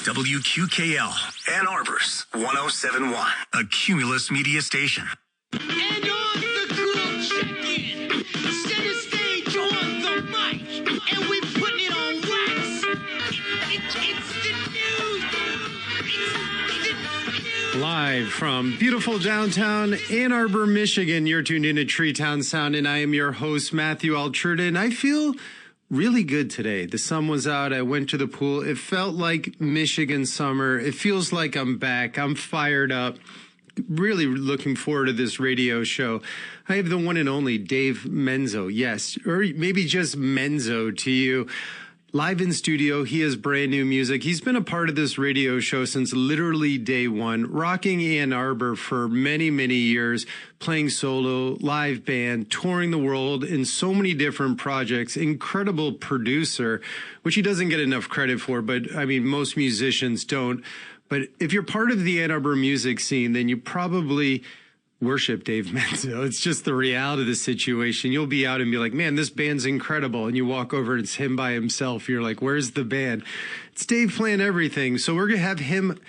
WQKL, Ann Arbor's 1071, a Cumulus media station. And on the cool check-in, center stage on the mic, and we're putting it on wax. It's the news. It's the news. Live from beautiful downtown Ann Arbor, Michigan, you're tuned in to TreeTownSound, and I am your host, Matthew Alturda, and I feel really good today. The sun was out. I went to the pool. It felt like Michigan summer. It feels like I'm back. I'm fired up. Really looking forward to this radio show. I have the one and only Dave Menzo. Yes, or maybe just Menzo to you. Live in studio, he has brand new music. He's been a part of this radio show since literally day one, rocking Ann Arbor for many, many years, playing solo, live band, touring the world in so many different projects. Incredible producer, which he doesn't get enough credit for, but I mean, most musicians don't. But if you're part of the Ann Arbor music scene, then you probably worship Dave Menzo. It's just the reality of the situation. You'll be out and be like, man, this band's incredible. And you walk over and it's him by himself. You're like, where's the band? It's Dave playing everything. So we're going to have him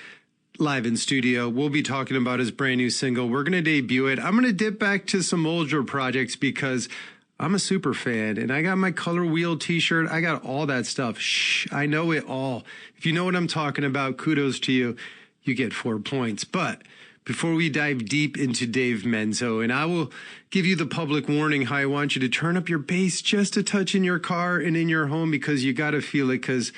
live in studio. We'll be talking about his brand new single. We're going to debut it. I'm going to dip back to some older projects because I'm a super fan and I got my Color Wheel t-shirt. I got all that stuff. Shh, I know it all. If you know what I'm talking about, kudos to you. You get 4 points. But before we dive deep into Dave Menzo, and I will give you the public warning how I want you to turn up your bass just a touch in your car and in your home because you got to feel it because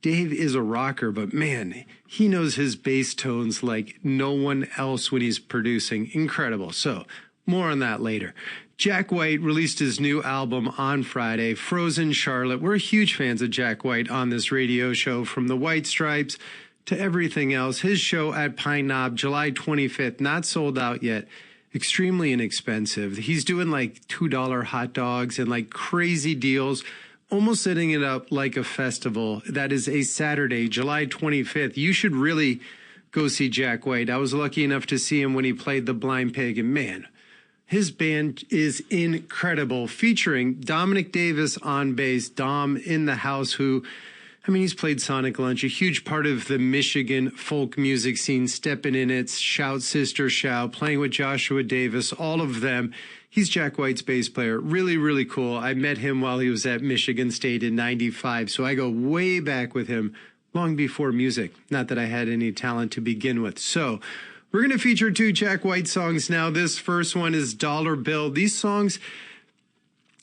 Dave is a rocker, but man, he knows his bass tones like no one else when he's producing. Incredible. So more on that later. Jack White released his new album on Friday, Frozen Charlotte. We're huge fans of Jack White on this radio show, from the White Stripes to everything else. His show at Pine Knob, July 25th, not sold out yet. Extremely inexpensive. He's doing like $2 hot dogs and like crazy deals, almost setting it up like a festival. That is a Saturday, July 25th. You should really go see Jack White. I was lucky enough to see him when he played the Blind Pig, and man, his band is incredible, featuring Dominic Davis on bass, Dom in the house, who, I mean, he's played Sonic Lunch, a huge part of the Michigan folk music scene, stepping in it, Shout Sister Shout, playing with Joshua Davis, all of them. He's Jack White's bass player. Really, really cool. I met him while he was at Michigan State in '95, so I go way back with him, long before music. Not that I had any talent to begin with. So we're going to feature 2 Jack White songs now. This first one is Dollar Bill. These songs,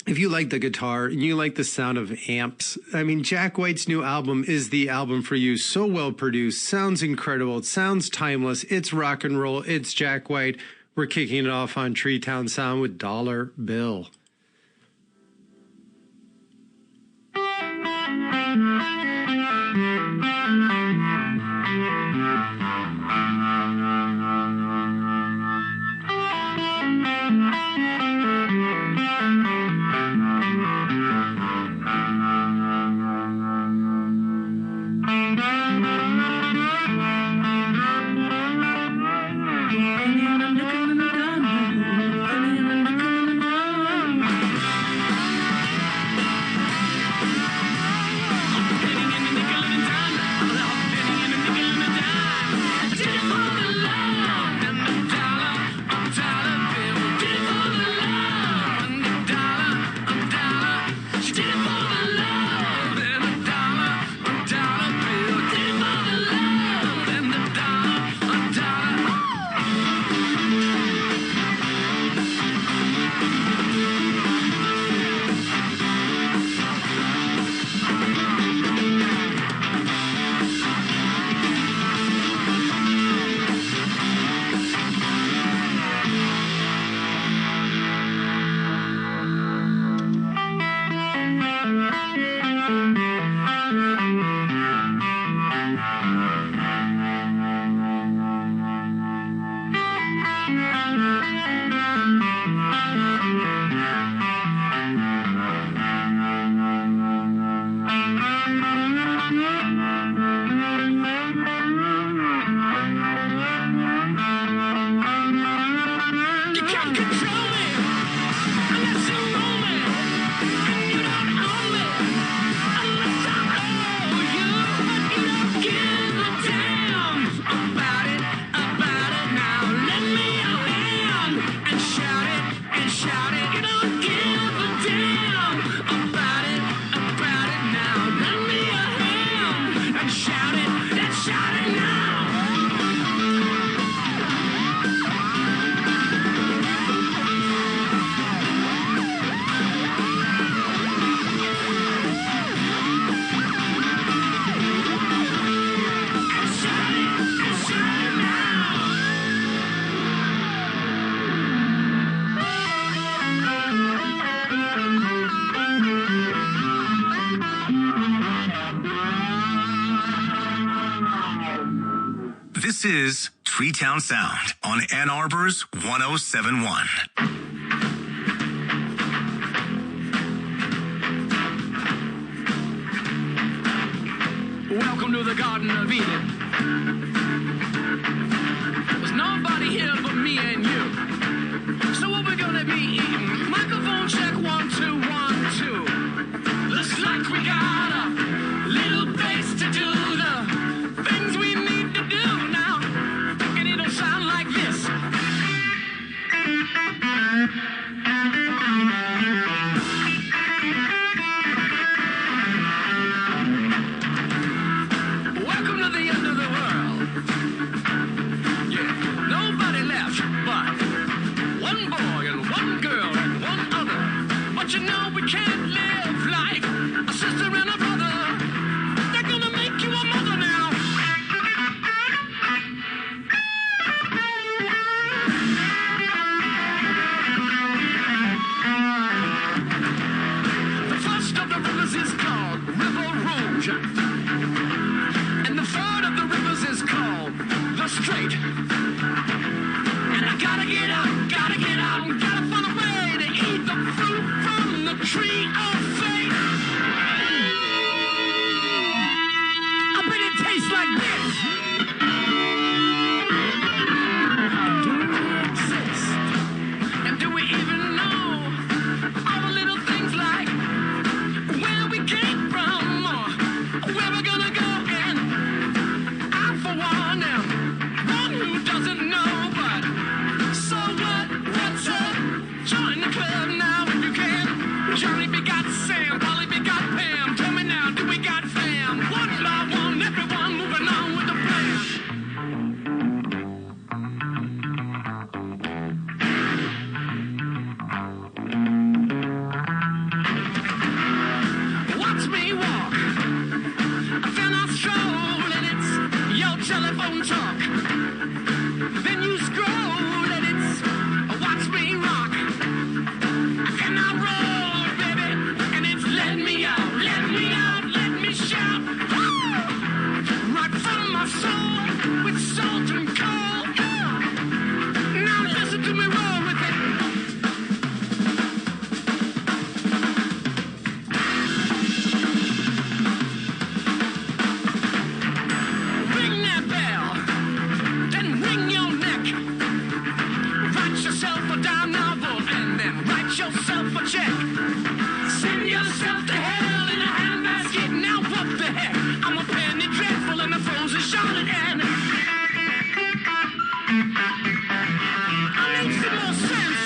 if you like the guitar and you like the sound of amps, I mean, Jack White's new album is the album for you. So well produced, sounds incredible, it sounds timeless, it's rock and roll, it's Jack White. We're kicking it off on TreeTownSound with Dollar Bill. Let's shout it. Let's shout it now. This is Treetown Sound on Ann Arbor's 1071. Welcome to the Garden of Eden. There's nobody here but me and you. So what we're gonna be eating? Microphone check, 1, 2, 1, 2. Looks like we got a little place to do the things we need to do now. And it'll sound like this. Welcome to the end of the world. Yeah, nobody left but one boy and one girl and one other. But you know we can't live like a sister and a brother. They're gonna make you a mother now. The first of the rivers is called River Rouge. And the third of the rivers is called the Strait. And I gotta get out, and gotta find a way to eat the fruit from the tree of faith. I bet it tastes like this. Do we exist? And do we even know all the little things like where we came from or where we're gonna go? And I, for one, am one who doesn't know, but so what? What's up? Join the club now if you can. Johnny begot Sam, Polly begot Pam. Tell me now, do we got fam? One by one, everyone moving on with the plan. Watch me walk. Then I stroll and it's your telephone talk. Then you scroll and it's watch me rock. Then I roll, baby, and it's let me out, let me shout. Woo! Right from my soul with salt and coal. Yeah. Now listen to me roll with it. Ring that bell, then wring your neck. Write yourself a dime novel and then write yourself a check. Send yourself to hell in a handbasket. Now what the heck? I'm a penny dreadful and a frozen Charlotte and I make some more sense.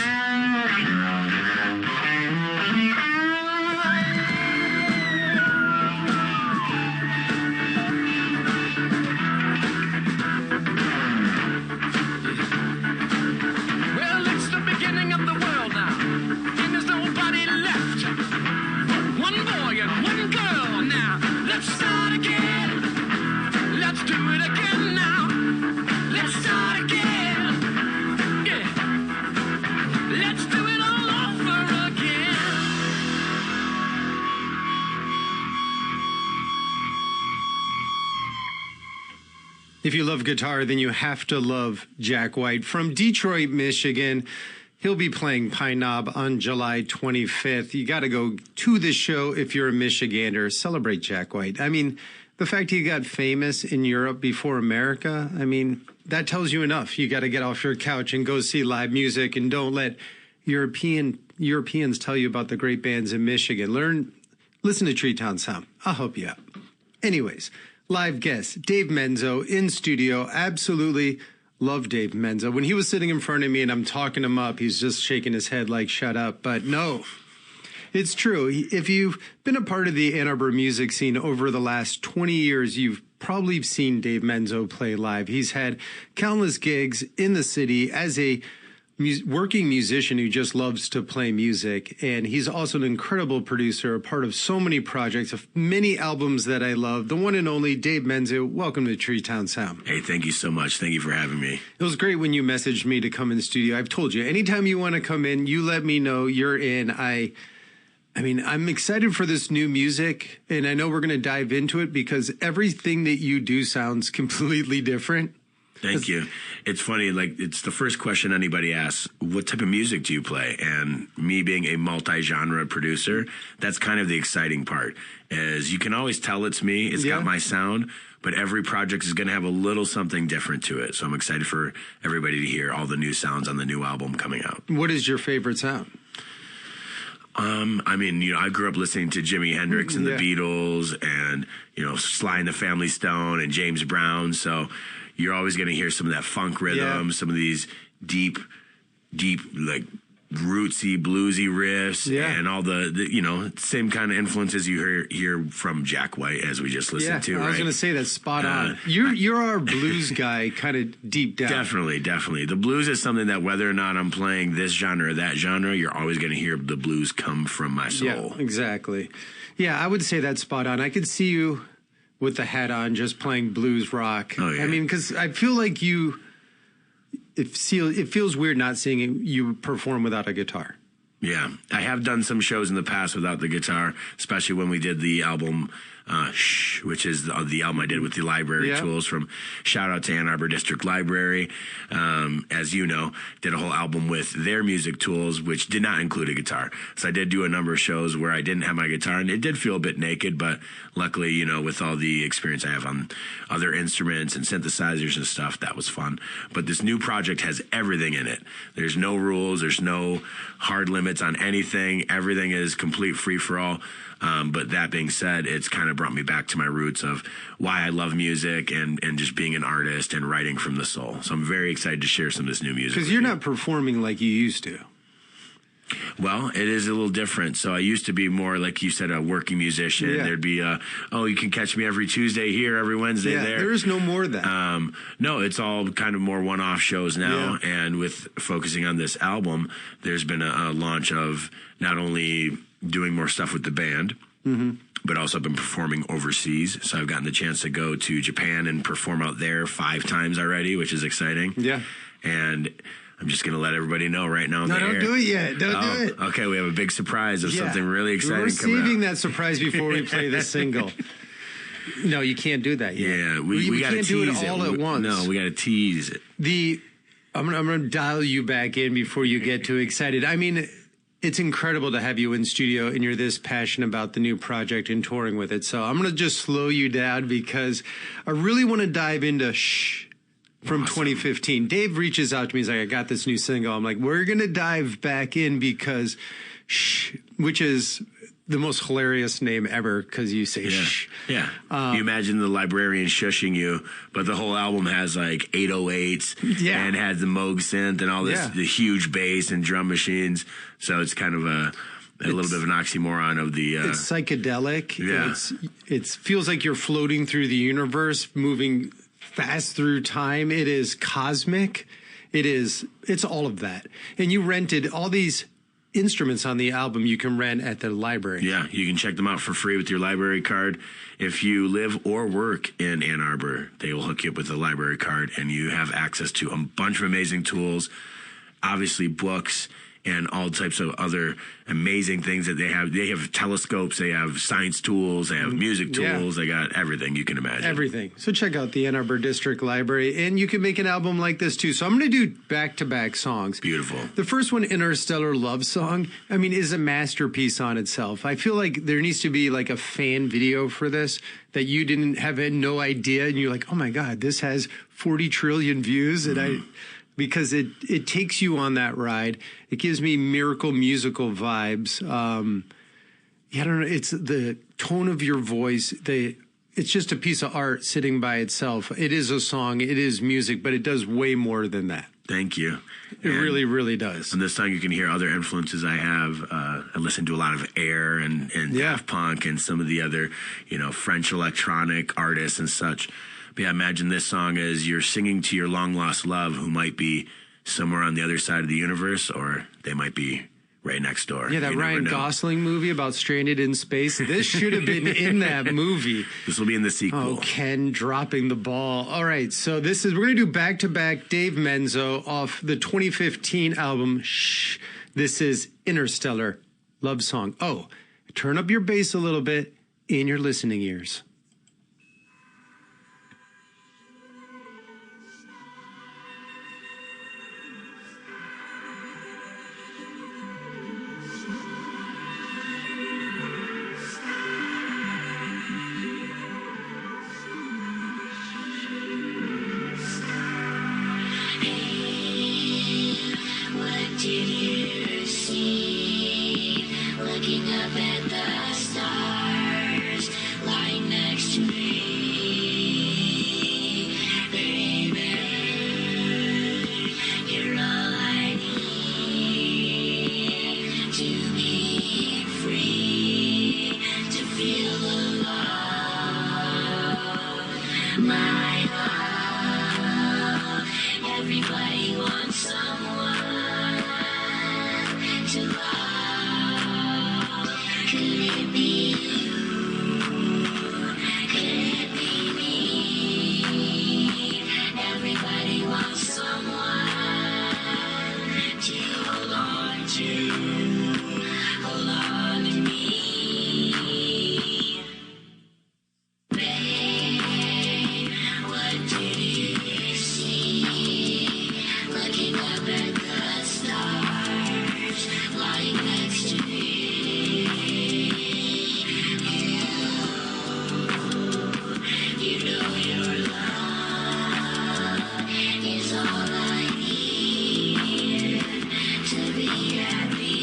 Well, it's the beginning of the world now, and there's nobody left but one boy and one girl. Now, let's start again. Let's do it again now. Let's start again. Yeah. Let's do it all over again. If you love guitar, then you have to love Jack White from Detroit, Michigan. He'll be playing Pine Knob on July 25th. You got to go to the show if you're a Michigander. Celebrate Jack White. I mean, the fact he got famous in Europe before America, I mean, that tells you enough. You got to get off your couch and go see live music, and don't let Europeans tell you about the great bands in Michigan. Listen to Treetown Sound. I'll help you out. Anyways, live guest, Dave Menzo in studio. Absolutely love Dave Menzo. When he was sitting in front of me and I'm talking him up, he's just shaking his head like, shut up. But no, it's true. If you've been a part of the Ann Arbor music scene over the last 20 years, you've probably seen Dave Menzo play live. He's had countless gigs in the city as a working musician who just loves to play music. And he's also an incredible producer, a part of so many projects, of many albums that I love. The one and only Dave Menzo. Welcome to TreeTownSound. Hey, thank you so much. Thank you for having me. It was great when you messaged me to come in the studio. I've told you, anytime you want to come in, you let me know you're in. I mean, I'm excited for this new music, and I know we're going to dive into it because everything that you do sounds completely different. Thank you. It's funny, like, it's the first question anybody asks, what type of music do you play? And me being a multi-genre producer, that's kind of the exciting part, is you can always tell it's me. It's got my sound, but every project is going to have a little something different to it. So I'm excited for everybody to hear all the new sounds on the new album coming out. What is your favorite sound? I mean, I grew up listening to Jimi Hendrix and the Beatles and, Sly and the Family Stone and James Brown. So you're always going to hear some of that funk rhythm, some of these deep, like rootsy, bluesy riffs and all the same kind of influences you hear from Jack White as we just listened to. I was going to say that's spot on. You're our blues guy, kind of deep down. Definitely. The blues is something that whether or not I'm playing this genre or that genre, you're always going to hear the blues come from my soul. Yeah, exactly. Yeah, I would say that's spot on. I could see you with the hat on just playing blues rock. Oh, yeah. I mean, because I feel like it feels weird not seeing you perform without a guitar. Yeah, I have done some shows in the past without the guitar, especially when we did the album Shh, which is the album I did with the library tools from shout out to Ann Arbor District Library. As you know, did a whole album with their music tools, which did not include a guitar. So I did do a number of shows where I didn't have my guitar, and it did feel a bit naked, but luckily, with all the experience I have on other instruments and synthesizers and stuff, that was fun. But this new project has everything in it. There's no rules. There's no hard limits on anything. Everything is complete free for all. But that being said, it's kind of brought me back to my roots of why I love music and just being an artist and writing from the soul. So I'm very excited to share some of this new music. Because you're not performing like you used to. Well, it is a little different. So I used to be more, like you said, a working musician. Yeah. There'd be, you can catch me every Tuesday here, every Wednesday there. There is no more of that. No, it's all kind of more one-off shows now. Yeah. And with focusing on this album, there's been a launch of not only doing more stuff with the band, but also I've been performing overseas. So I've gotten the chance to go to Japan and perform out there 5 times already, which is exciting. Yeah. And I'm just going to let everybody know right now. No, don't do it yet. Don't do it. Okay, we have a big surprise of something really exciting We're coming out. saving that surprise before we play the single. No, you can't do that yet. Yeah, we got to tease do it all at once. No, we got to tease it. I'm going to dial you back in before you get too excited. I mean, it's incredible to have you in studio and you're this passionate about the new project and touring with it. So I'm going to just slow you down because I really want to dive into Shh from 2015. Dave reaches out to me. He's like, I got this new single. I'm like, we're going to dive back in because Shh, which is the most hilarious name ever because you say shh. Yeah. You imagine the librarian shushing you, but the whole album has like 808s and has the Moog synth and all this, the huge bass and drum machines. So it's kind of a little bit of an oxymoron of the... it's psychedelic. Yeah. It feels like you're floating through the universe, moving fast through time. It is cosmic. It's all of that. And you rented all these instruments on the album you can rent at the library. Yeah, you can check them out for free with your library card. If you live or work in Ann Arbor, they will hook you up with a library card, and you have access to a bunch of amazing tools, obviously books, and all types of other amazing things that they have. They have telescopes, they have science tools, they have music tools, they got everything you can imagine. Everything. So check out the Ann Arbor District Library, and you can make an album like this too. So I'm going to do back-to-back songs. Beautiful. The first one, Interstellar Love Song, I mean, is a masterpiece on itself. I feel like there needs to be like a fan video for this that you didn't have no idea, and you're like, oh my God, this has 40 trillion views, and because it takes you on that ride. It gives me Miracle musical vibes. I don't know. It's the tone of your voice. it's just a piece of art sitting by itself. It is a song, it is music, but it does way more than that. Thank you. It really, really does. On this song, you can hear other influences I have. I listen to a lot of Air and Daft Punk and some of the other, French electronic artists and such. But yeah, imagine this song as you're singing to your long-lost love who might be somewhere on the other side of the universe, or they might be right next door. Yeah, that Ryan Gosling movie about stranded in space. This should have been in that movie. This will be in the sequel. Oh, Ken dropping the ball. All right, so we're going to do back-to-back Dave Menzo off the 2015 album, Shh. This is Interstellar Love Song. Oh, turn up your bass a little bit in your listening ears. Did you see, looking up at the stars, lying next to me, baby, you're all I need to be free, to feel alone, my love, everybody wants someone to love. Could it be you? Could it be me? Everybody wants someone to hold on to. Hold on to me. Babe, what did you see? Looking up at the stars, lying next to me. You know your love is all I need to be happy.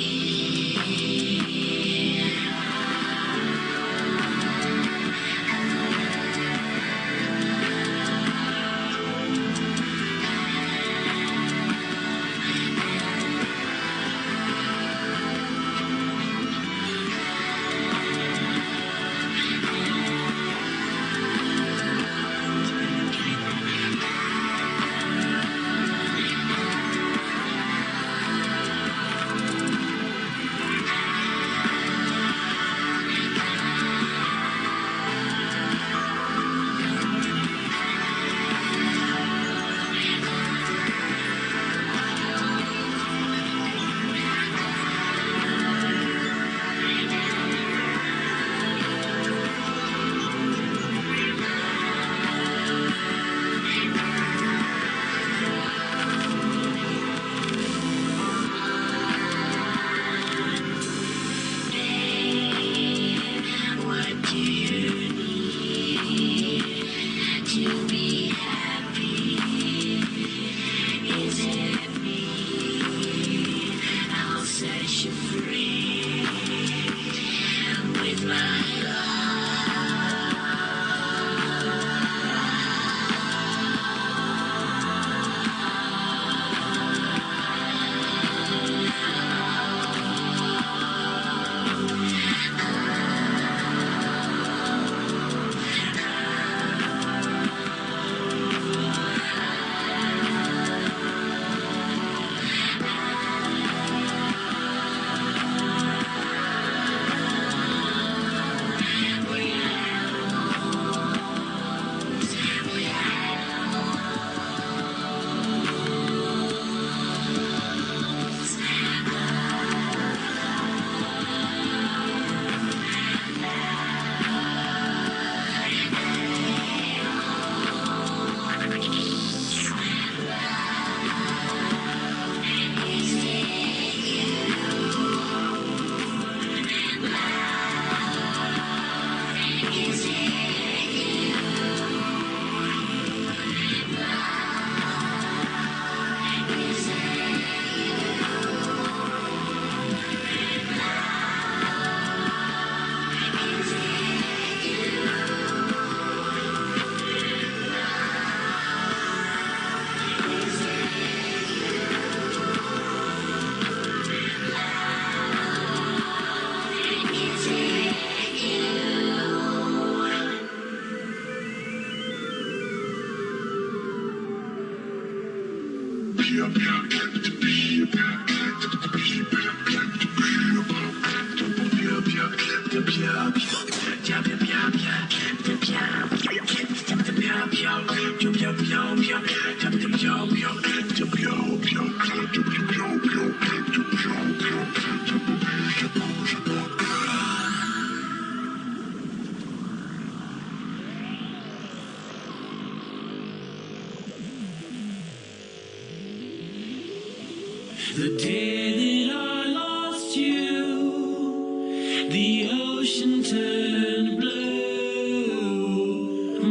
What do you need to be happy? Is it me? I'll set you free with my love. The day that I lost you, the ocean turned blue.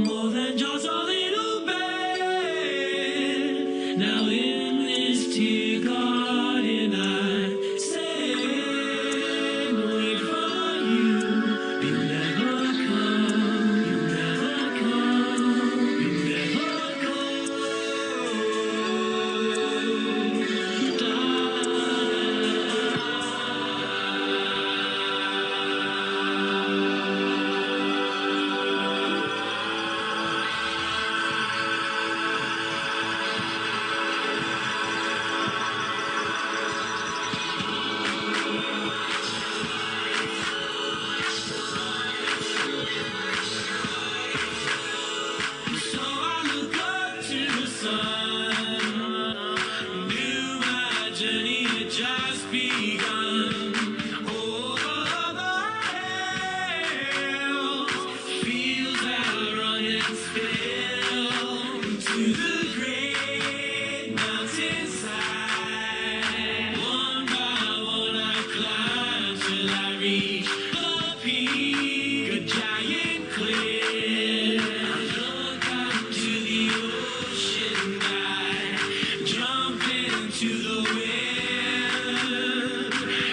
More than just a little bit. Now in this tear garden I stand, wait for you. You never come, you never come, you never come. So I look up to the sun, knew my journey had just begun. Over the hills, fields that run and spill to the great mountainside. One by one I climb till I reach the peak, a giant cliff. Look out to the ocean, I jump into the wind,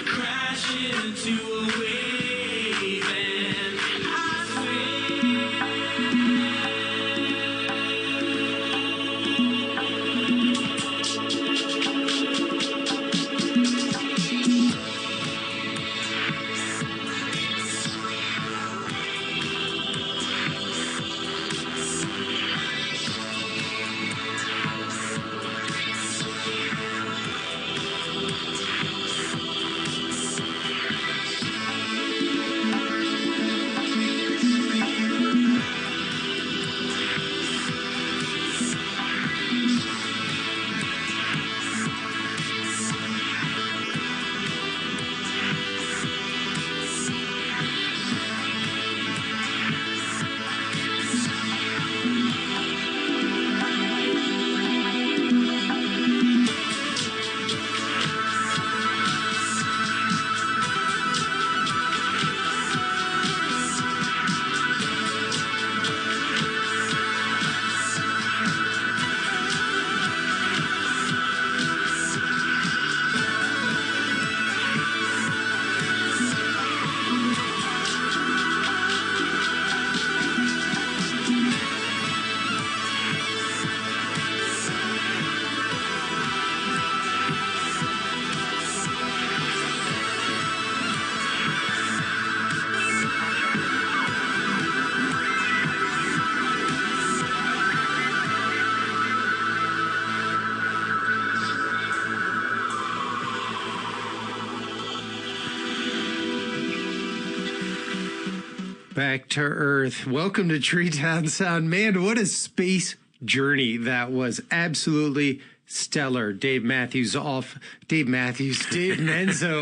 crash into a wave, and I Back to Earth. Menzo to TreeTownSound. Man, what a space journey that was. Absolutely stellar. Dave Menzo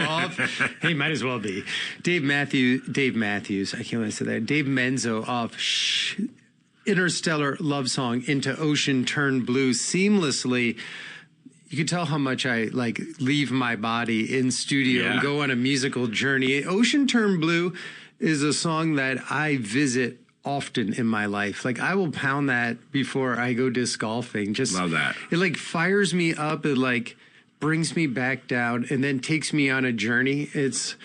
off. He might as well be. Dave Matthews. I can't want to say that. Dave Menzo off Interstellar Love Song into Ocean Turn Blue seamlessly. You can tell how much I leave my body in studio and go on a musical journey. Ocean Turn Blue is a song that I visit often in my life. I will pound that before I go disc golfing. Just love that. It fires me up. It brings me back down and then takes me on a journey. It's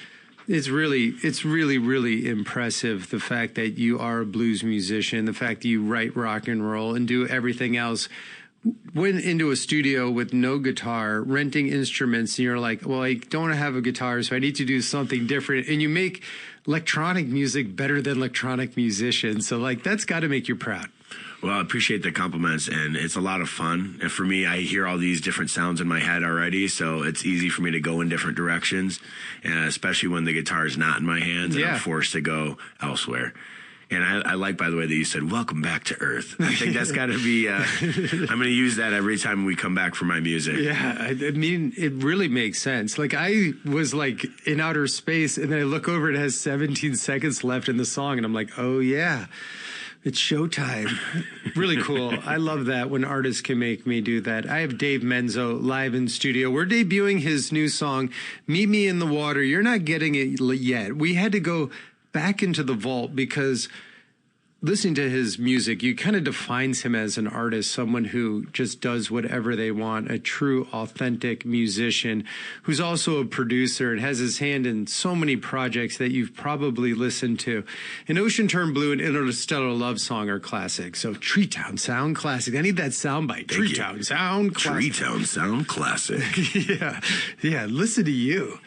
really impressive. The fact that you are a blues musician, the fact that you write rock and roll and do everything else. Went into a studio with no guitar, renting instruments, and you're like, well, I don't have a guitar, so I need to do something different. And you make electronic music better than electronic musicians. So that's got to make you proud. Well, I appreciate the compliments, and it's a lot of fun. And for me, I hear all these different sounds in my head already, so it's easy for me to go in different directions, and especially when the guitar is not in my hands and I'm forced to go elsewhere. And I like, by the way, that you said, welcome back to Earth. I think that's got to be, I'm going to use that every time we come back for my music. Yeah, I mean, it really makes sense. Like, I was, like, in outer space, and then I look over, it has 17 seconds left in the song, and I'm like, oh, yeah. It's showtime. Really cool. I love that when artists can make me do that. I have Dave Menzo live in studio. We're debuting his new song, Meet Me in the Water. You're not getting it yet. We had to go back into the vault because listening to his music, you kind of defines him as an artist, someone who just does whatever they want, a true, authentic musician who's also a producer and has his hand in so many projects that you've probably listened to. An Ocean Turned Blue and Interstellar Love Song are classic. So TreeTownSound classic. I need that soundbite. TreeTownSound classic. TreeTownSound classic. Yeah. Listen to you.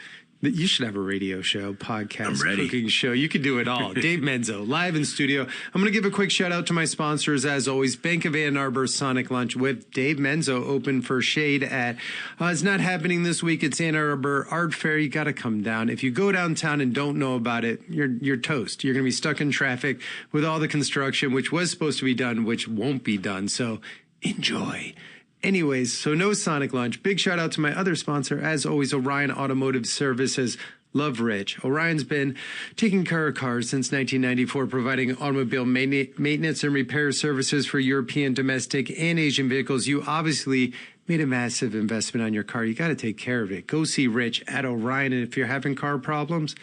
You should have a radio show, podcast, cooking show. You could do it all. Dave Menzo, live in studio. I'm going to give a quick shout out to my sponsors, as always. Bank of Ann Arbor Sonic Lunch with Dave Menzo open for shade at, it's not happening this week. It's Ann Arbor Art Fair. You got to come down. If you go downtown and don't know about it, you're toast. You're going to be stuck in traffic with all the construction, which was supposed to be done, which won't be done. So enjoy. Anyways, so no Sonic Lunch. Big shout out to my other sponsor, as always, Orion Automotive Services. Love Rich. Orion's been taking care of cars since 1994, providing automobile maintenance and repair services for European, domestic, and Asian vehicles. You obviously made a massive investment on your car. You got to take care of it. Go see Rich at Orion. And if you're having car problems,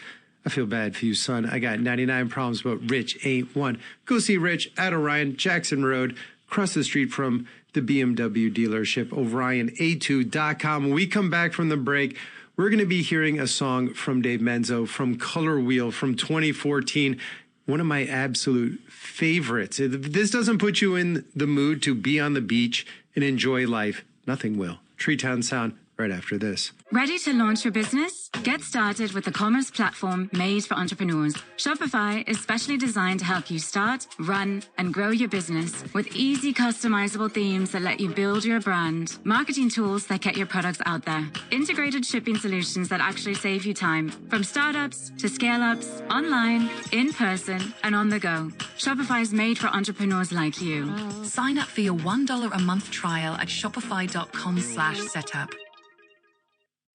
I feel bad for you, son. I got 99 problems, but Rich ain't one. Go see Rich at Orion, Jackson Road, across the street from the BMW dealership, OrionA2.com. When we come back from the break, we're going to be hearing a song from Dave Menzo from Color Wheel from 2014. One of my absolute favorites. If this doesn't put you in the mood to be on the beach and enjoy life, nothing will. TreeTownSound right after this. Ready to launch your business? Get started with the commerce platform made for entrepreneurs. Shopify is specially designed to help you start, run, and grow your business with easy customizable themes that let you build your brand, marketing tools that get your products out there, integrated shipping solutions that actually save you time, from startups to scale-ups, online, in person, and on the go. Shopify is made for entrepreneurs like you. Sign up for your $1 a month trial at shopify.com/setup.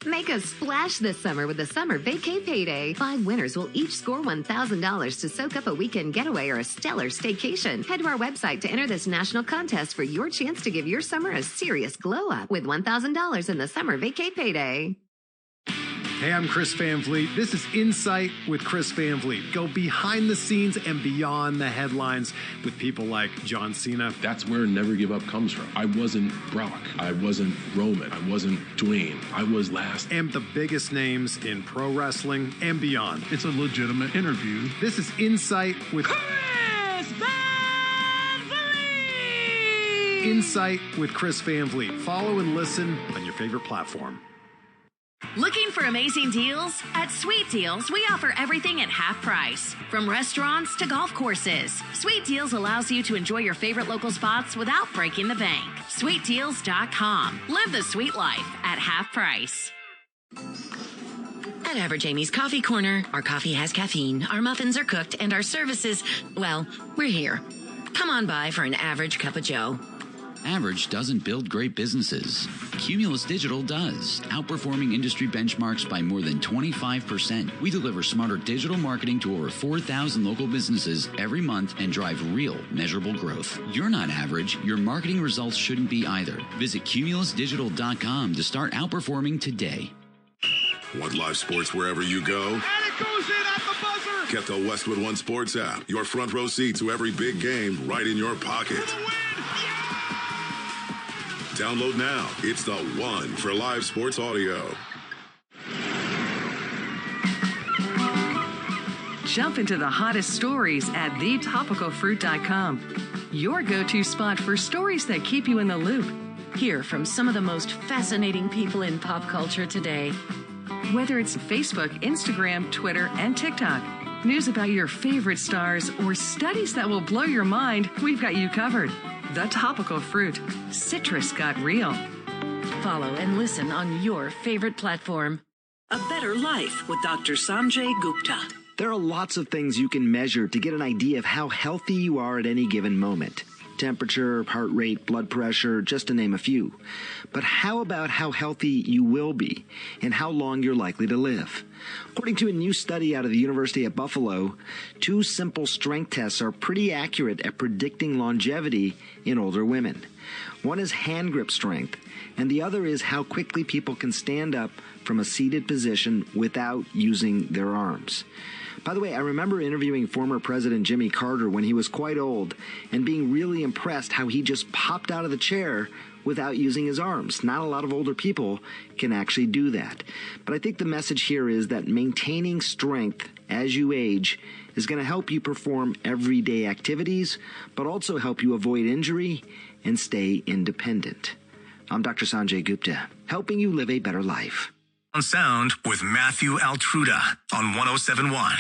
Make a splash this summer with the Summer Vacay Payday. 5 winners will each score $1,000 to soak up a weekend getaway or a stellar staycation. Head to our website to enter this national contest for your chance to give your summer a serious glow up with $1,000 in the Summer Vacay Payday. Hey, I'm Chris Van Vliet. This is Insight with Chris Van Vliet. Go behind the scenes and beyond the headlines with people like John Cena. That's where Never Give Up comes from. I wasn't Brock. I wasn't Roman. I wasn't Dwayne. I was last. And the biggest names in pro wrestling and beyond. It's a legitimate interview. This is Insight with Chris Van Vliet! Insight with Chris Van Vliet. Follow and listen on your favorite platform. Looking for amazing deals? At Sweet Deals, we offer everything at half price. From restaurants to golf courses, Sweet Deals allows you to enjoy your favorite local spots without breaking the bank. SweetDeals.com. Live the sweet life at half price. At Average Amy's Coffee Corner, our coffee has caffeine, our muffins are cooked, and our services, well, we're here. Come on by for an average cup of joe. Average doesn't build great businesses. Cumulus Digital does, outperforming industry benchmarks by more than 25%. We deliver smarter digital marketing to over 4,000 local businesses every month and drive real, measurable growth. You're not average. Your marketing results shouldn't be either. Visit cumulusdigital.com to start outperforming today. Want live sports wherever you go? And it goes in at the buzzer! Get the Westwood One Sports app. Your front row seat to every big game right in your pocket. Download now. It's the one for live sports audio. Jump into the hottest stories at thetopicalfruit.com. Your go-to spot for stories that keep you in the loop. Hear from some of the most fascinating people in pop culture today. Whether it's Facebook, Instagram, Twitter, and TikTok, news about your favorite stars, or studies that will blow your mind, we've got you covered. The Topical Fruit. Citrus got real. Follow and listen on your favorite platform. A Better Life with Dr. Sanjay Gupta. There are lots of things you can measure to get an idea of how healthy you are at any given moment. Temperature, heart rate, blood pressure, just to name a few. But how about how healthy you will be and how long you're likely to live? According to a new study out of the University at Buffalo, 2 simple strength tests are pretty accurate at predicting longevity in older women. One is hand grip strength, and the other is how quickly people can stand up from a seated position without using their arms. By the way, I remember interviewing former President Jimmy Carter when he was quite old and being really impressed how he just popped out of the chair without using his arms. Not a lot of older people can actually do that. But I think the message here is that maintaining strength as you age is going to help you perform everyday activities, but also help you avoid injury and stay independent. I'm Dr. Sanjay Gupta, helping you live a better life. On Sound with Matthew Altruda on 1071.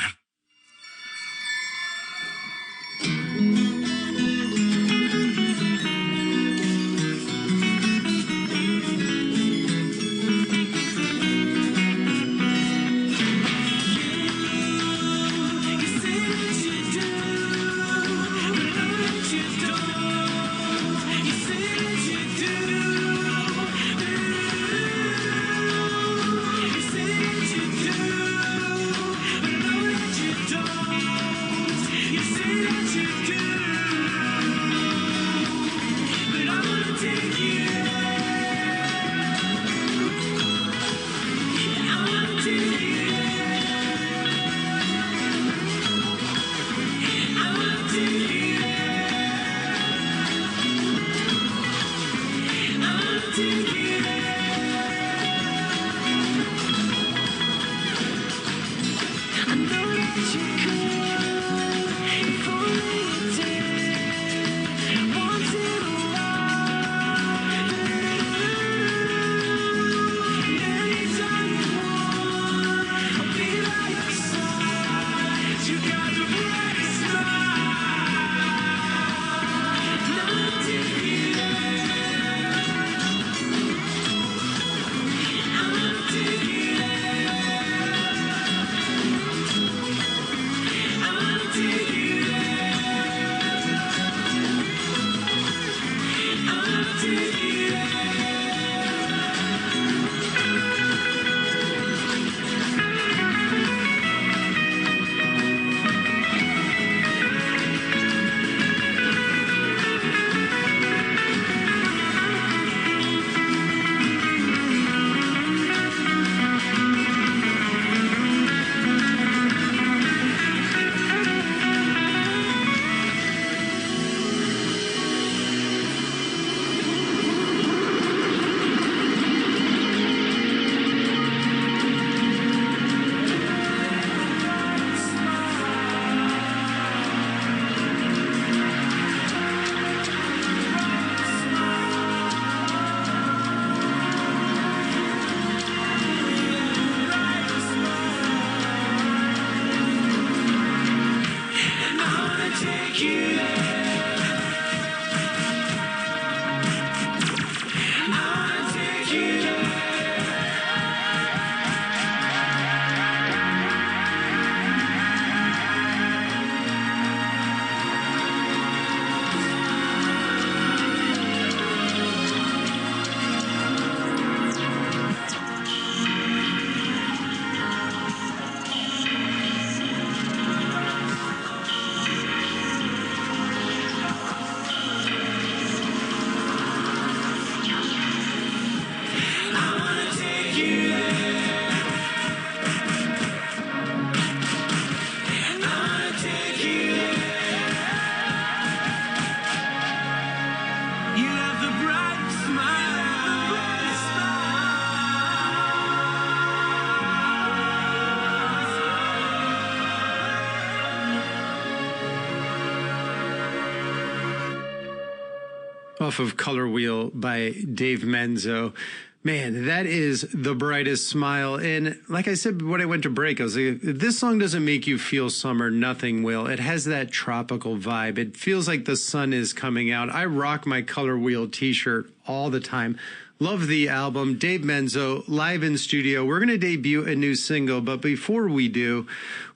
Off of Color Wheel by Dave Menzo. Man, that is the brightest smile. And like I said, when I went to break, I was like, if this song doesn't make you feel summer, nothing will. It has that tropical vibe. It feels like the sun is coming out. I rock my Color Wheel t-shirt all the time. Love the album. Dave Menzo, live in studio. We're going to debut a new single, but before we do,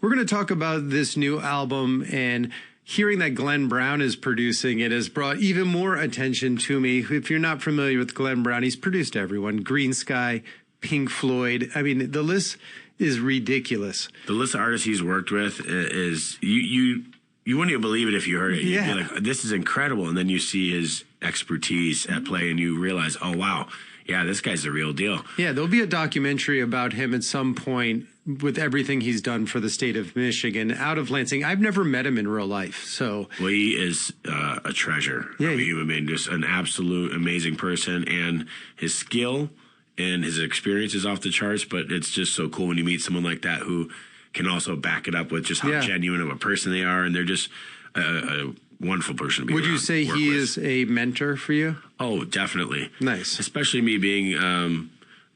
we're going to talk about this new album, and hearing that Glenn Brown is producing it has brought even more attention to me. If you're not familiar with Glenn Brown, he's produced everyone. Green Sky, Pink Floyd. I mean, the list is ridiculous. The list of artists he's worked with is, you wouldn't even believe it if you heard it. You'd be like, this is incredible. And then you see his expertise at play and you realize, oh, wow, yeah, this guy's the real deal. Yeah, there'll be a documentary about him at some point with everything he's done for the state of Michigan out of Lansing. I've never met him in real life, so. Well, he is a treasure of a human being, just an absolute amazing person, and his skill and his experience is off the charts, but it's just so cool when you meet someone like that who can also back it up with just how genuine of a person they are, and they're just a wonderful person to be Would around, you say he is a mentor for you? Oh, definitely. Nice. Especially me being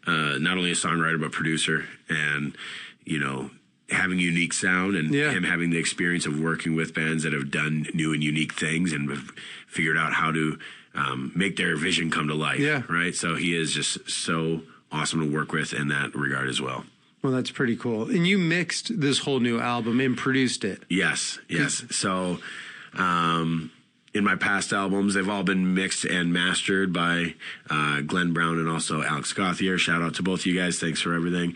not only a songwriter but producer, and having a unique sound, and him having the experience of working with bands that have done new and unique things and have figured out how to make their vision come to life. Yeah. Right. So he is just so awesome to work with in that regard as well. Well, that's pretty cool. And you mixed this whole new album and produced it. Yes. So in my past albums, they've all been mixed and mastered by Glenn Brown and also Alex Gauthier. Shout out to both of you guys. Thanks for everything.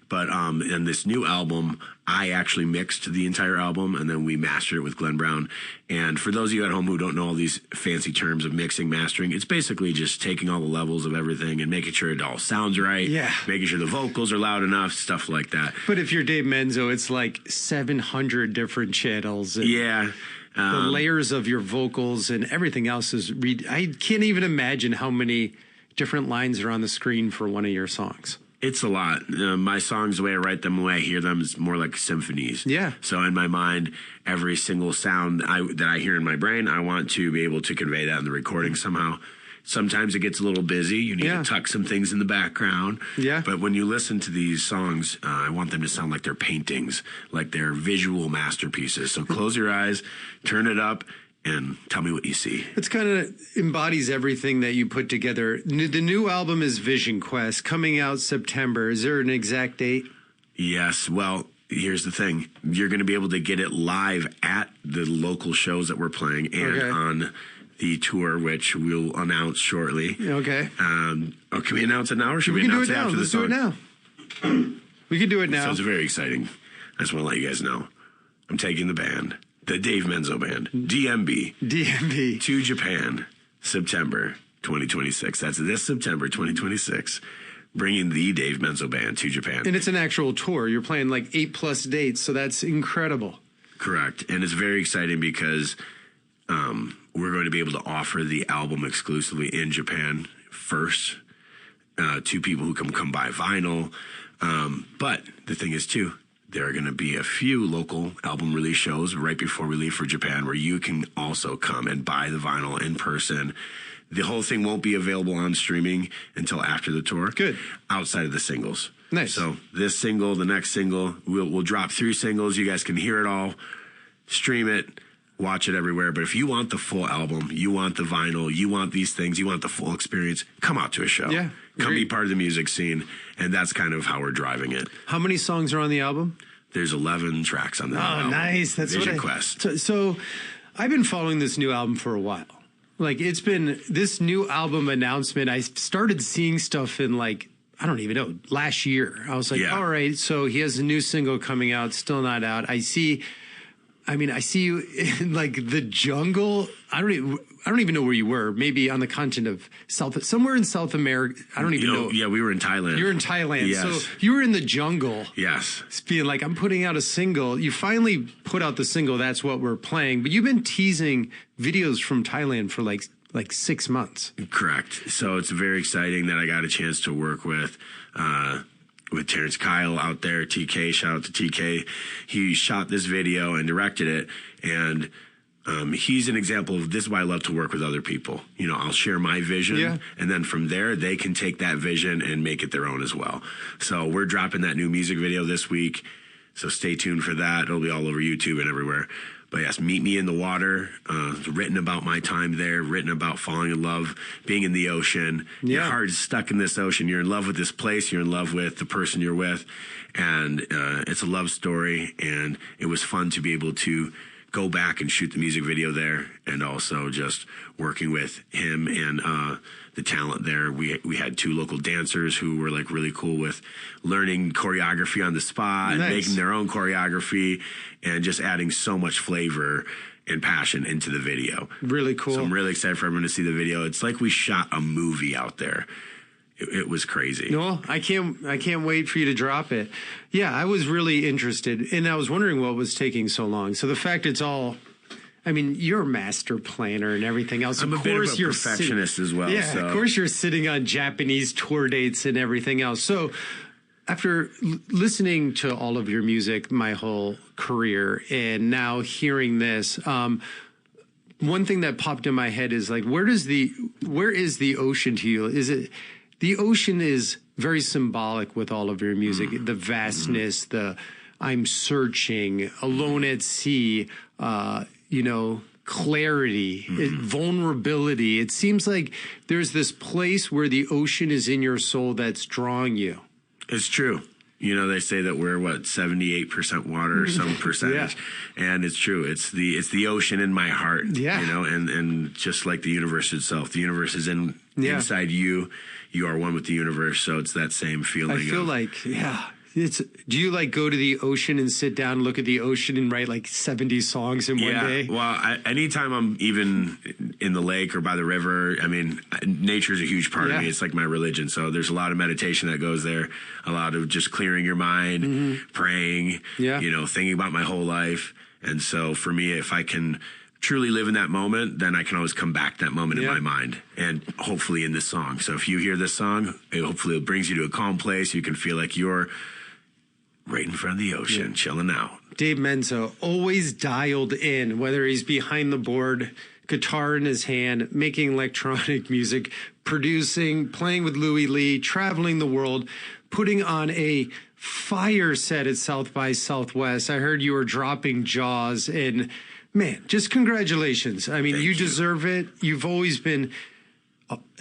But in this new album, I actually mixed the entire album, and then we mastered it with Glenn Brown. And for those of you at home who don't know all these fancy terms of mixing, mastering, it's basically just taking all the levels of everything and making sure it all sounds right. Yeah. Making sure the vocals are loud enough, stuff like that. But if you're Dave Menzo, it's like 700 different channels. And the layers of your vocals and everything else is... I can't even imagine how many different lines are on the screen for one of your songs. It's a lot. My songs, the way I write them, the way I hear them, is more like symphonies. Yeah. So in my mind, every single sound that I hear in my brain, I want to be able to convey that in the recording somehow. Sometimes it gets a little busy. You need to tuck some things in the background. Yeah. But when you listen to these songs, I want them to sound like they're paintings, like they're visual masterpieces. So close your eyes, turn it up, and tell me what you see. It's kind of embodies everything that you put together. The new album is Vision Quest, coming out September. Is there an exact date? Yes. Well, here's the thing. You're going to be able to get it live at the local shows that we're playing and on the tour, which we'll announce shortly. Okay. Can we announce it now, or should we announce it after the song? Let's do it now. We can do it now. So it's very exciting. I just want to let you guys know. I'm taking the band, the Dave Menzo Band, DMB, to Japan, September 2026. That's this September 2026. Bringing the Dave Menzo Band to Japan. And it's an actual tour. You're playing like 8+ dates, so that's incredible. Correct. And it's very exciting because we're going to be able to offer the album exclusively in Japan first to people who can come buy vinyl. But the thing is, too, there are going to be a few local album release shows right before we leave for Japan where you can also come and buy the vinyl in person. The whole thing won't be available on streaming until after the tour. Good. Outside of the singles. Nice. So this single, the next single, we'll drop 3 singles. You guys can hear it all, stream it, watch it everywhere. But if you want the full album, you want the vinyl, you want these things, you want the full experience, come out to a show. Yeah. Come be part of the music scene. And that's kind of how we're driving it. How many songs are on the album? There's 11 tracks on the album. Oh, nice. That's Vision Quest. So I've been following this new album for a while. Like, it's been this new album announcement. I started seeing stuff in, like, I don't even know, last year. I was like, all right, so he has a new single coming out, still not out. I see you in, like, the jungle. I don't even know where you were. Maybe on the continent of somewhere in South America. I don't even know. Yeah, we were in Thailand. You were in Thailand. Yes. So you were in the jungle. Yes. Being like, I'm putting out a single. You finally put out the single. That's what we're playing. But you've been teasing videos from Thailand for like 6 months. Correct. So it's very exciting that I got a chance to work with Terrence Kyle out there, TK. Shout out to TK. He shot this video and directed it, and He's an example of this is why I love to work with other people. You know, I'll share my vision, and then from there, they can take that vision and make it their own as well. So we're dropping that new music video this week. So stay tuned for that. It'll be all over YouTube and everywhere. But yes, Meet Me in the Water, written about my time there, written about falling in love, being in the ocean. Your heart is stuck in this ocean. You're in love with this place. You're in love with the person you're with. And it's a love story. And it was fun to be able to go back and shoot the music video there, and also just working with him and the talent there. We had 2 local dancers who were like really cool with learning choreography on the spot, and making their own choreography, and just adding so much flavor and passion into the video. Really cool. So I'm really excited for everyone to see the video. It's like we shot a movie out there. It was crazy. No, I can't wait for you to drop it. Yeah, I was really interested, and I was wondering what was taking so long. So the fact it's all, I mean, you're a master planner and everything else. I'm a bit of a perfectionist as well. Yeah, of course you're sitting on Japanese tour dates and everything else. So after listening to all of your music my whole career, and now hearing this, one thing that popped in my head is like, where is the ocean to you? Is it... The ocean is very symbolic with all of your music, the vastness, the I'm searching, alone at sea, clarity, vulnerability. It seems like there's this place where the ocean is in your soul that's drawing you. It's true. You know, they say that we're 78% water or some percentage. And it's true. It's the ocean in my heart. Yeah. You know, and just like the universe itself, the universe is inside you. You are one with the universe, so it's that same feeling. I feel do you like go to the ocean and sit down, look at the ocean, and write like 70 songs in one day? Well, anytime I'm even in the lake or by the river, I mean, nature is a huge part of me. It's like my religion. So there's a lot of meditation that goes there, a lot of just clearing your mind, praying, thinking about my whole life. And so for me, if I can truly live in that moment, then I can always come back to that moment in my mind, and hopefully in this song. So if you hear this song, hopefully it brings you to a calm place. You can feel like you're right in front of the ocean, chilling out. Dave Menzo, always dialed in, whether he's behind the board, guitar in his hand, making electronic music, producing, playing with Louis Lee, traveling the world, putting on a fire set at South by Southwest. I heard you were dropping Jaws, and man, just congratulations. I mean, you deserve it. You've always been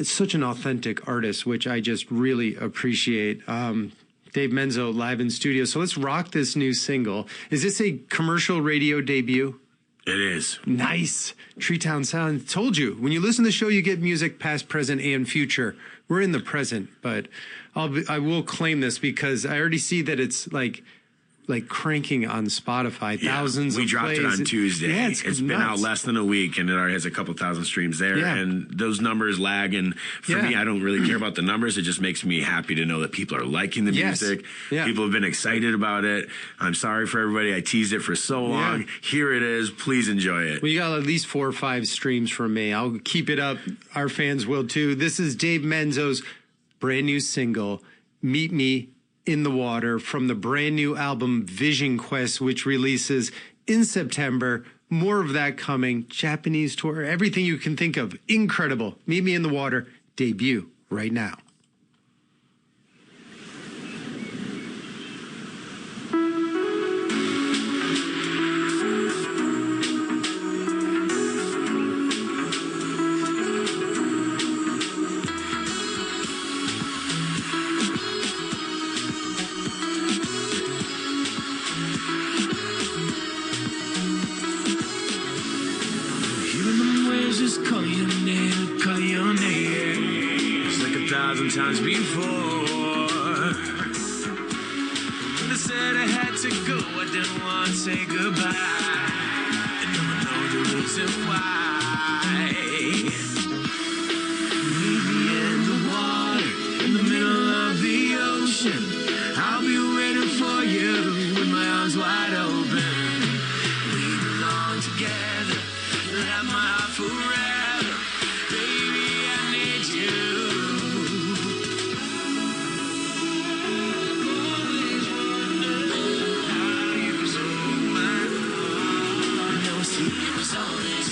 such an authentic artist, which I just really appreciate. Dave Menzo live in studio. So let's rock this new single. Is this a commercial radio debut? It is. Nice. TreeTownSound. Told you, when you listen to the show, you get music past, present, and future. We're in the present, but I will claim this because I already see that it's like cranking on Spotify, thousands of plays. We dropped it on Tuesday. Yeah, it's been out less than a week, and it already has a couple thousand streams there. Yeah. And those numbers lag. And for me, I don't really care about the numbers. It just makes me happy to know that people are liking the music. Yeah. People have been excited about it. I'm sorry for everybody. I teased it for so long. Yeah. Here it is. Please enjoy it. Well, you got at least 4 or 5 streams from me. I'll keep it up. Our fans will too. This is Dave Menzo's brand new single, Meet Me in the Water, from the brand new album Vision Quest, which releases in September. More of that coming. Japanese tour, everything you can think of. Incredible. Meet Me in the Water, debut right now. Just call your name, it's like 1,000 times before. When I said I had to go, I didn't want to say goodbye, and no one knows the reason why. Meet me in the water, in the middle of the ocean. I'll be waiting for you with my arms wide open. We belong together, you'll have my heart forever. Baby, I need you. Always wonder how you was on my heart. I know, see, it was always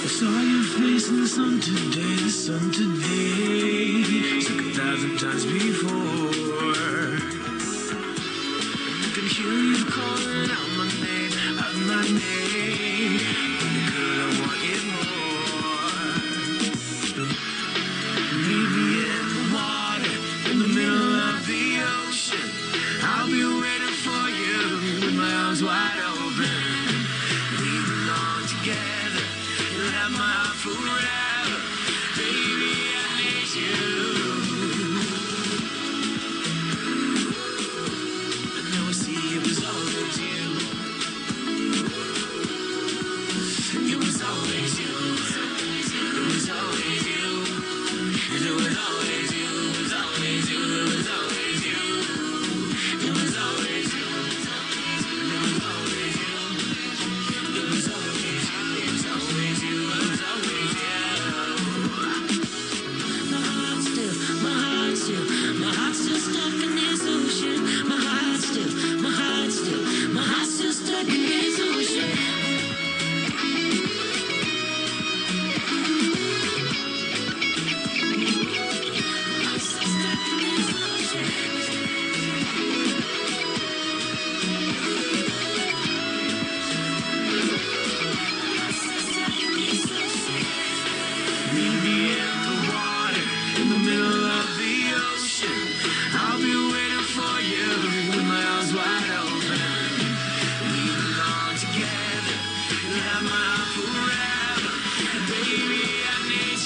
saw your face in the sun today, like 1,000 times before. I can hear you calling out my name, Girl, I want it more. Meet me in the water, in the middle of the ocean. I'll be waiting for you with my arms wide open. We belong together, you'll have my heart forever. Baby, I need you. And now I see it was always you. It was always you. It was always you. It was always you. It was always you. It was always you. It was always you. It was always you. It was always you. It was always you. It was always you. My heart's still stuck in this ocean. My heart's still stuck in this ocean. Meet me in the water, in the middle of the ocean. I'll be waiting for you with my arms wide open. We belong together, you'll have my heart forever. And baby, I need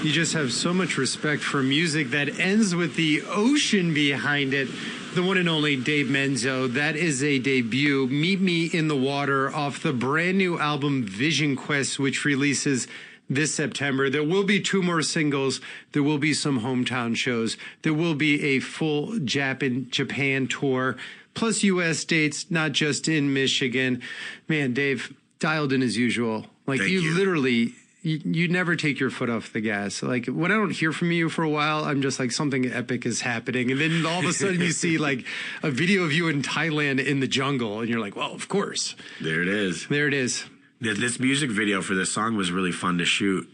You just have so much respect for music that ends with the ocean behind it. The one and only Dave Menzo. That is a debut. Meet Me in the Water off the brand new album Vision Quest, which releases this September. There will be 2 more singles. There will be some hometown shows. There will be a full Japan tour, plus U.S. dates, not just in Michigan. Man, Dave, dialed in as usual. Like you literally... You never take your foot off the gas. Like when I don't hear from you for a while, I'm just like something epic is happening. And then all of a sudden you see like a video of you in Thailand in the jungle. And you're like, well, of course. There it is. There it is. This music video for this song was really fun to shoot.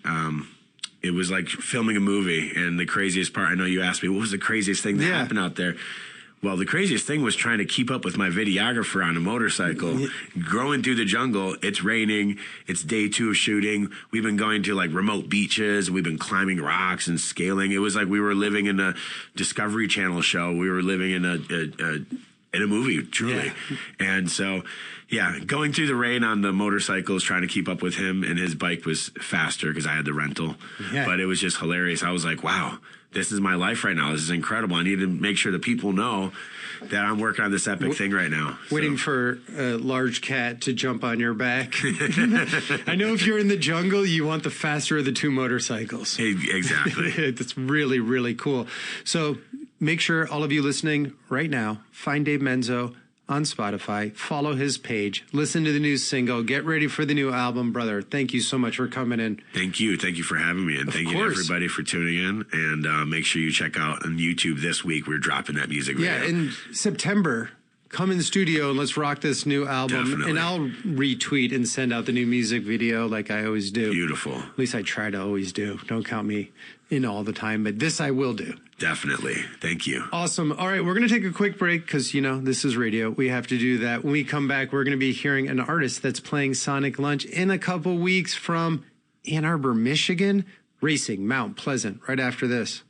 It was like filming a movie. And the craziest part, I know you asked me, what was the craziest thing that happened out there? Well, the craziest thing was trying to keep up with my videographer on a motorcycle, going through the jungle. It's raining. It's day 2 of shooting. We've been going to like remote beaches. We've been climbing rocks and scaling. It was like we were living in a Discovery Channel show. We were living in a movie, truly. And so, going through the rain on the motorcycles, trying to keep up with him, and his bike was faster because I had the rental. But it was just hilarious. I was like, wow. This is my life right now. This is incredible. I need to make sure that people know that I'm working on this epic thing right now. Waiting for a large cat to jump on your back. I know if you're in the jungle, you want the faster of the 2 motorcycles. Exactly. That's really, really cool. So make sure all of you listening right now, find Dave Menzo on Spotify, follow his page, listen to the new single, get ready for the new album, brother. Thank you so much for coming in. Thank you. Thank you for having me. And thank you to everybody for tuning in. And make sure you check out on YouTube this week. We're dropping that music video. Yeah, in September, come in the studio and let's rock this new album. Definitely. And I'll retweet and send out the new music video like I always do. Beautiful. At least I try to always do. Don't count me in all the time, but this I will do. Definitely. Thank you. Awesome. All right, we're going to take a quick break because, this is radio. We have to do that. When we come back, we're going to be hearing an artist that's playing Sonic Lunch in a couple weeks from Ann Arbor, Michigan, racing Mount Pleasant right after this.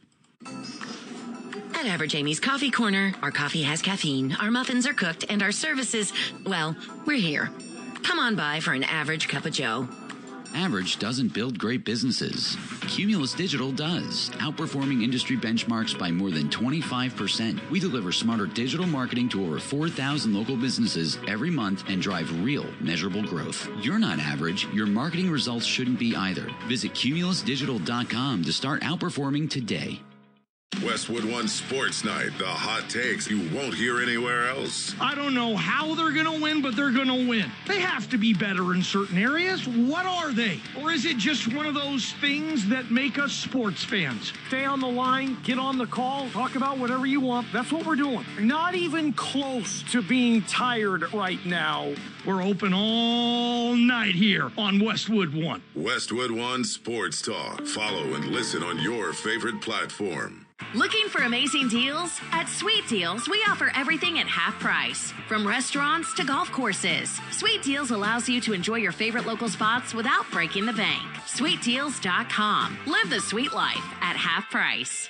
At Average Amy's Coffee Corner, our coffee has caffeine, our muffins are cooked, and our services, well, we're here. Come on by for an average cup of joe. Average doesn't build great businesses. Cumulus Digital does, outperforming industry benchmarks by more than 25%. We deliver smarter digital marketing to over 4,000 local businesses every month and drive real, measurable growth. You're not average. Your marketing results shouldn't be either. Visit cumulusdigital.com to start outperforming today. Westwood One Sports Night. The hot takes you won't hear anywhere else. I don't know how they're going to win, but they're going to win. They have to be better in certain areas. What are they? Or is it just one of those things that make us sports fans? Stay on the line, get on the call, talk about whatever you want. That's what we're doing. Not even close to being tired right now. We're open all night here on Westwood One. Westwood One Sports Talk. Follow and listen on your favorite platform. Looking for amazing deals? At Sweet Deals, we offer everything at half price. From restaurants to golf courses, Sweet Deals allows you to enjoy your favorite local spots without breaking the bank. SweetDeals.com. Live the sweet life at half price.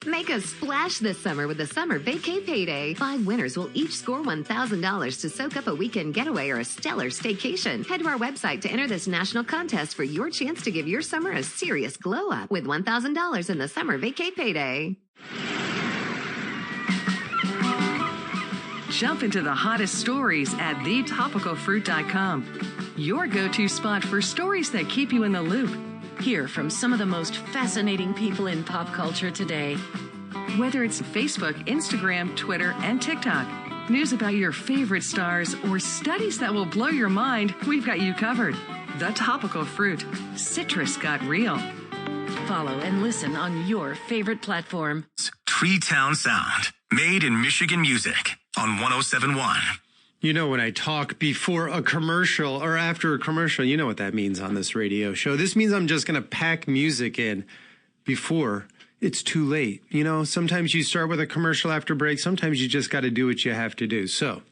Make a splash this summer with the Summer Vacay Payday. 5 winners will each score $1,000 to soak up a weekend getaway or a stellar staycation. Head to our website to enter this national contest for your chance to give your summer a serious glow up with $1,000 in the Summer Vacay Payday. Jump into the hottest stories at thetopicalfruit.com. Your go-to spot for stories that keep you in the loop. Hear from some of the most fascinating people in pop culture today. Whether it's Facebook, Instagram, Twitter, and TikTok, news about your favorite stars, or studies that will blow your mind, we've got you covered. The Topical Fruit. Citrus got real. Follow and listen on your favorite platform. TreeTownSound, made in Michigan music on 107.1. You know, when I talk before a commercial or after a commercial, you know what that means on this radio show. This means I'm just going to pack music in before it's too late. You know, sometimes you start with a commercial after break. Sometimes you just got to do what you have to do. So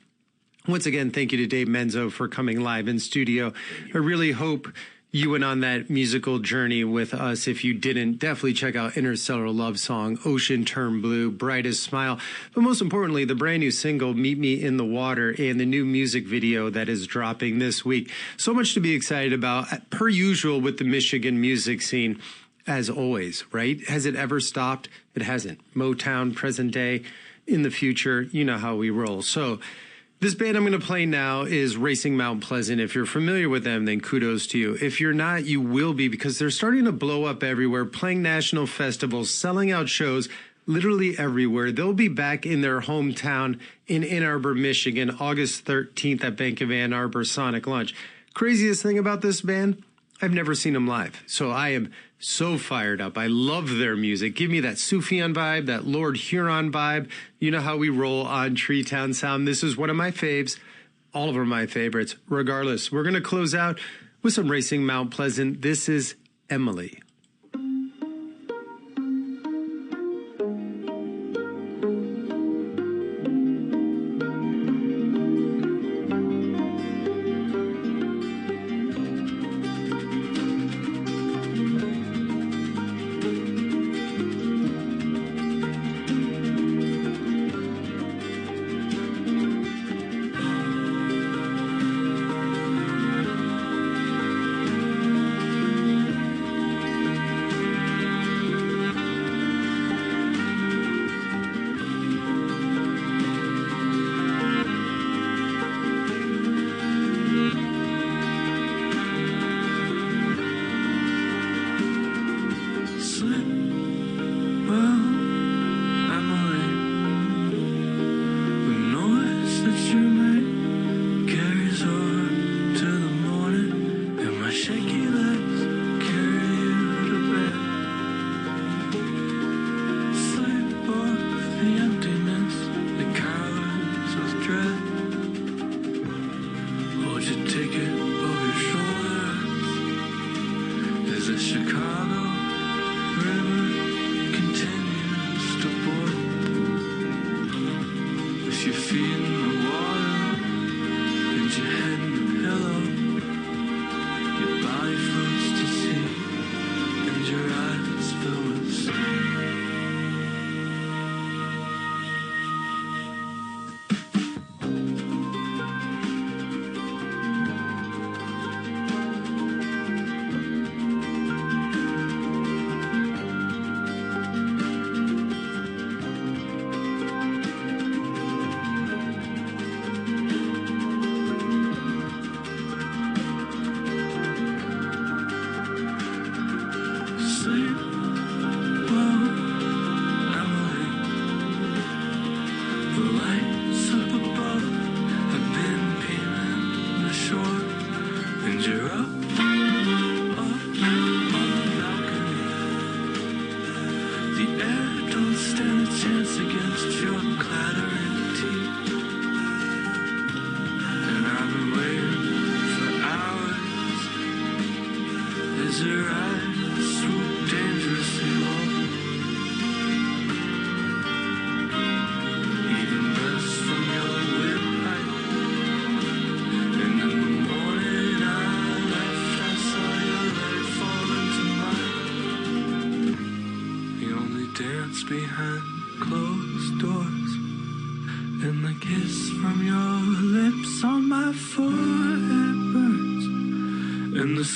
once again, thank you to Dave Menzo for coming live in studio. I really hope you went on that musical journey with us. If you didn't, definitely check out Interstellar Love Song, Ocean Turned Blue, Brightest Smile. But most importantly, the brand new single, Meet Me in the Water, and the new music video that is dropping this week. So much to be excited about, per usual with the Michigan music scene, as always, right? Has it ever stopped? It hasn't. Motown, present day, in the future, you know how we roll. So this band I'm going to play now is Racing Mount Pleasant. If you're familiar with them, then kudos to you. If you're not, you will be, because they're starting to blow up everywhere, playing national festivals, selling out shows literally everywhere. They'll be back in their hometown in Ann Arbor, Michigan, August 13th at Bank of Ann Arbor Sonic Lunch. Craziest thing about this band, I've never seen them live, so I am so fired up. I love their music. Give me that Sufjan vibe, that Lord Huron vibe. You know how we roll on TreeTownSound. This is one of my faves. All of them are my favorites. Regardless, we're going to close out with some Racing Mount Pleasant. This is Emily.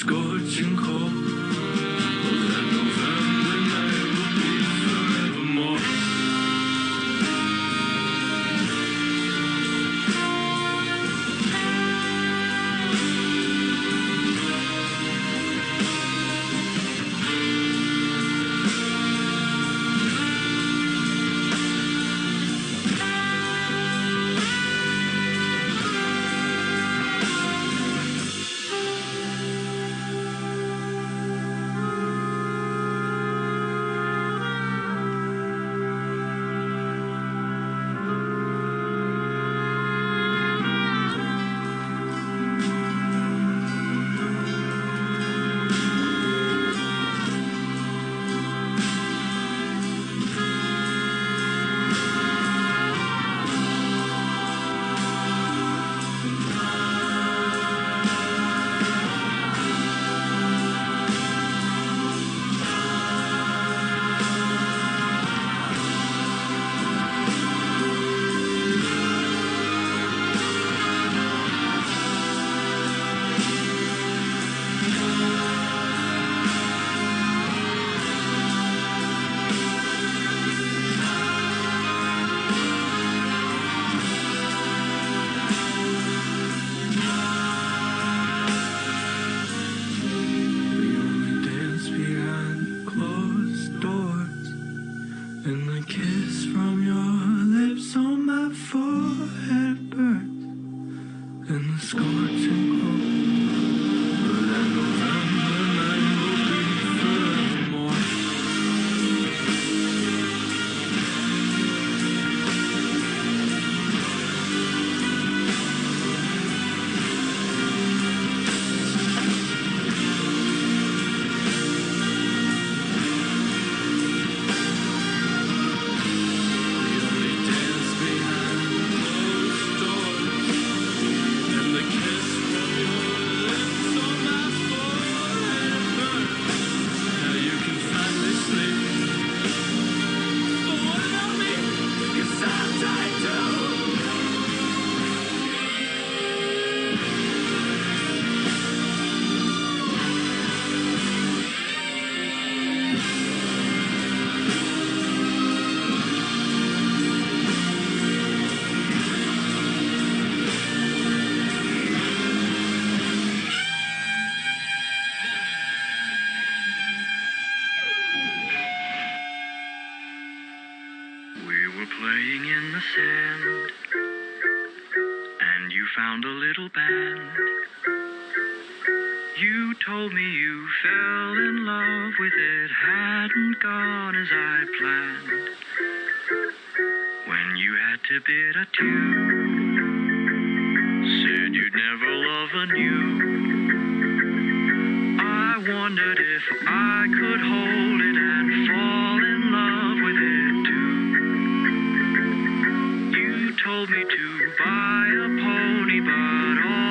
scorching cold. Oh, that November night will be forevermore. playing in the sand, and you found a little band. You told me you fell in love with it, hadn't gone as I planned. When you had to bid adieu, said you'd never love anew. I wondered if I could hold it and fall in love with it too. You told me to buy a pony, but all